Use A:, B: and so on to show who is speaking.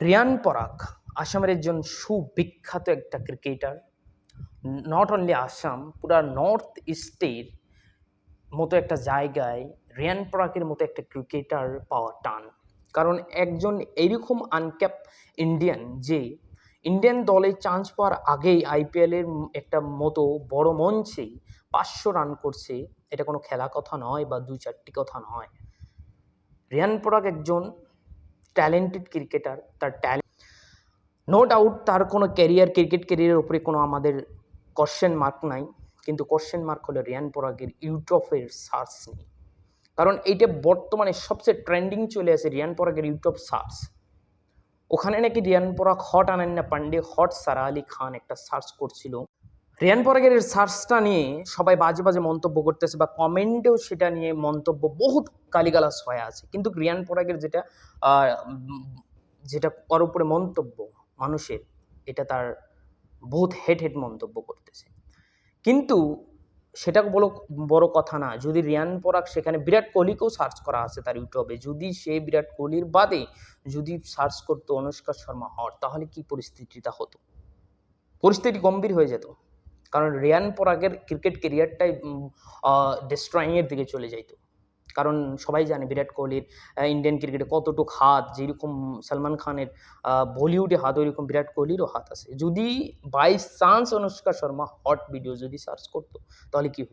A: রিয়ান পরাগ আসামের একজন সুবিখ্যাত একটা ক্রিকেটার। নট অনলি আসাম, পুরা নর্থ ইস্টের মতো একটা জায়গায় রিয়ান পরাগের মতো একটা ক্রিকেটার পাওয়া টান। কারণ একজন এইরকম আনক্যাপ ইন্ডিয়ান, যে ইন্ডিয়ান দলে চান্স পাওয়ার আগেই আইপিএলের একটা মতো বড় মঞ্চেই 500 রান করছে, এটা কোনো খেলা কথা নয় বা 2-4টি কথা নয়। রিয়ান পরাগ একজন ট্যালেন্টেড ক্রিকেটার। তার নো ডাউট তার কোনো ক্রিকেট ক্যারিয়ারের উপরে কোনো আমাদের কোশ্চেন মার্ক নাই, কিন্তু কোশ্চেন মার্ক হলো রিয়ান পরাগের ইউটিউবের সার্চ নিয়ে। কারণ এইটা বর্তমানে সবচেয়ে ট্রেন্ডিং চলে আসে রিয়ান পরাগের ইউটিউব সার্চ। ওখানে নাকি রিয়ান পরাগ হট অনন্যা পান্ডে, হট সারা আলী খান একটা সার্চ করছিল। রিয়ান পরাগের সার্চটা নিয়ে সবাই বাজে বাজে মন্তব্য করতেছে, বা কমেন্টেও সেটা নিয়ে মন্তব্য বহুত গালিগালাজ হয়ে আছে। কিন্তু রিয়ান পরাগের যেটা যেটা ওর উপরে মন্তব্য মানুষের, এটা তার বহুত হেড মন্তব্য করতেছে। কিন্তু সেটা বড় কথা না। যদি রিয়ান পরাগ সেখানে বিরাট কোহলিকেও সার্চ করা আছে তার ইউটিউবে, যদি সে বিরাট কোহলির বাদে যদি সার্চ করতো অনুষ্কা শর্মা হট, তাহলে কি পরিস্থিতিটা হতো? পরিস্থিতি গম্ভীর হয়ে যেত। কারণ রিয়ান পরাগের ক্রিকেট ক্যারিয়ারটাই ডিস্ট্রয়িংয়ের দিকে চলে যাইতো। কারণ সবাই জানে বিরাট কোহলির ইন্ডিয়ান ক্রিকেটে কতটুকু হাত, যেরকম সলমান খানের বলিউডে হাত, ওইরকম বিরাট কোহলিরও হাত আছে। যদি by chance Anushka Sharma hot video যদি সার্চ করতো, তাহলে কি হতো?